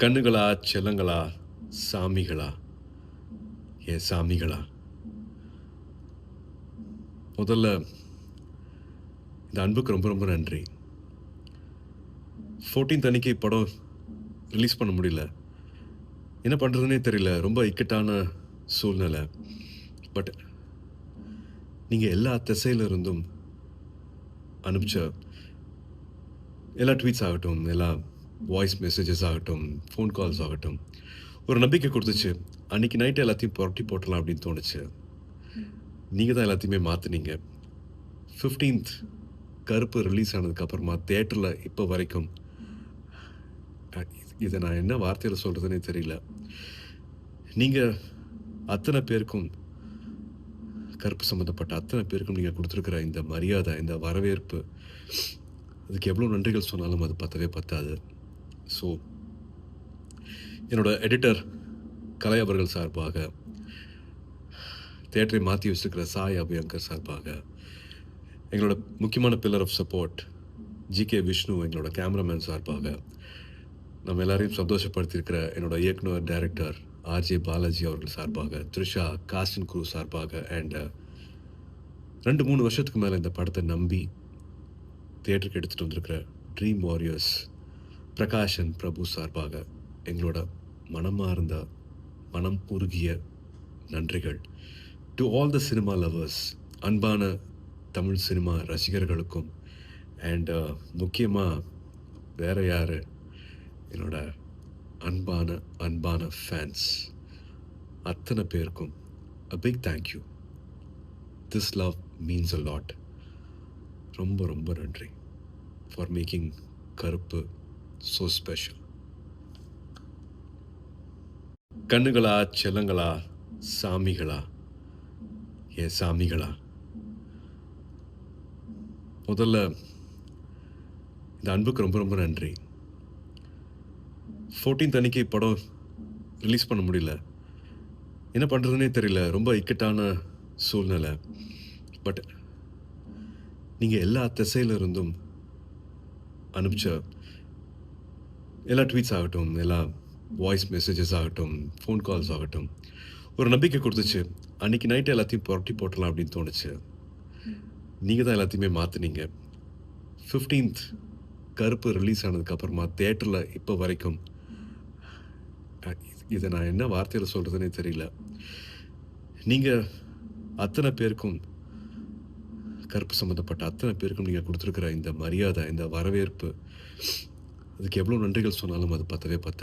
கண்ணுகளா, செல்லங்களா, சாமிகளா, என் சாமிகளா, முதல்ல இந்த அன்புக்கு ரொம்ப ரொம்ப நன்றி. 14த் அன்னைக்கு படம் ரிலீஸ் பண்ண முடியல. என்ன பண்றதுன்னே தெரியல. ரொம்ப இக்கட்டான சூழ்நிலை. பட் நீங்க எல்லா திசையில இருந்தும் அனுப்பிச்ச எல்லா ட்வீட்ஸ் ஆகட்டும், எல்லா வாய்ஸ் மெசேஜஸ் ஆகட்டும், ஃபோன் கால்ஸ் ஆகட்டும், ஒரு நம்பிக்கை குடுத்துச்சு. அன்னைக்கு நைட் எல்லாத்தையும் புரட்டி போட்டுறலாம் அப்படின்னு தோணுச்சு. நீங்க தான் எல்லாத்தையுமே மாத்துனீங்க. 15த் கருப்பு ரிலீஸ் ஆனதுக்கு அப்புறமா தியேட்டர்ல இப்ப வரைக்கும் இத நான் என்ன வார்த்தையில சொல்றதுன்னே தெரியல. நீங்க அத்தன பேருக்கும் கருப்பு சம்மந்தப்பட்ட அத்தன பேருக்கும் நீங்க குடுத்திருக்கிற இந்த மரியாதை, இந்த வரவேற்பு, அதுக்கு எவ்வளோ நன்றிகள் சொன்னாலும் அது பத்தவே பத்தாது. ஸோ, என்னோட எடிட்டர் கலை அவர்கள் சார்பாக, தியேட்டரை மாத்தி வச்சிருக்கிற சாய் அபியங்கர் சார்பாக, எங்களோட முக்கியமான pillar of support G K. Vishnu எங்களோட கேமராமேன் சார்பாக, நம்ம எல்லாரையும் சந்தோஷப்படுத்தியிருக்கிற என்னோட இயக்குனர், டைரக்டர் ஆர்.ஜே. பாலாஜி அவர்கள் சார்பாக, த்ரிஷா, காஸ்ட் அண்ட் க்ரூ சார்பாக அண்ட் 2, 3 வருஷத்துக்கு மேல இந்த படத்த நம்பி தியேட்டருக்கு எடுத்துட்டு வந்திருக்கிற ட்ரீம் வாரியர்ஸ் பிரகாஷ் அண்ட் பிரபு சார்பாக எங்களோட மனமார்ந்த, மனம் உருகிய நன்றிகள். To all the cinema lovers, அன்பான தமிழ் சினிமா ரசிகர்களுக்கும் அண்ட் முக்கியமா வேற யாரு, என்னோட அன்பான அன்பான ஃபேன்ஸ் அத்தனை பேருக்கும் a big thank you. This love means a lot. ரொம்ப ரொம்ப நன்றி ஃபார் மேக்கிங் கருப்பு so special. கண்ணுகளா, செல்லங்களா, சாமிகளா, என் சாமிகளா, முதல்ல இந்த அன்புக்கு ரொம்ப ரொம்ப நன்றி. 14த் அன்னைக்கு படம் ரிலீஸ் பண்ண முடியல. என்ன பண்றதுன்னே தெரியல. ரொம்ப இக்கட்டான சூழ்நிலை. பட் நீங்க எல்லா திசையில இருந்தும் அனுப்பிச்ச எல்லா ட்வீட்ஸ் ஆகட்டும், எல்லா வாய்ஸ் மெசேஜஸ் ஆகட்டும், ஃபோன் கால்ஸ் ஆகட்டும், ஒரு நம்பிக்கை குடுத்துச்சு. அன்னைக்கு நைட் எல்லாத்தையும் புரட்டி போட்டுறலாம் அப்படின்னு தோணுச்சு. நீங்க தான் எல்லாத்தையுமே மாத்துனீங்க. 15த் கருப்பு ரிலீஸ் ஆனதுக்கு அப்புறமா தியேட்டர்ல இப்ப வரைக்கும் இத நான் என்ன வார்த்தையில சொல்றதுன்னே தெரியல. நீங்க அத்தனை பேருக்கும் கருப்பு சம்மந்தப்பட்ட அத்தனை பேருக்கும் நீங்க குடுத்திருக்கிற இந்த மரியாதை, இந்த வரவேற்பு, அதுக்கு எவ்வளோ நன்றிகள் சொன்னாலும் அது பத்தவே பத்தாது.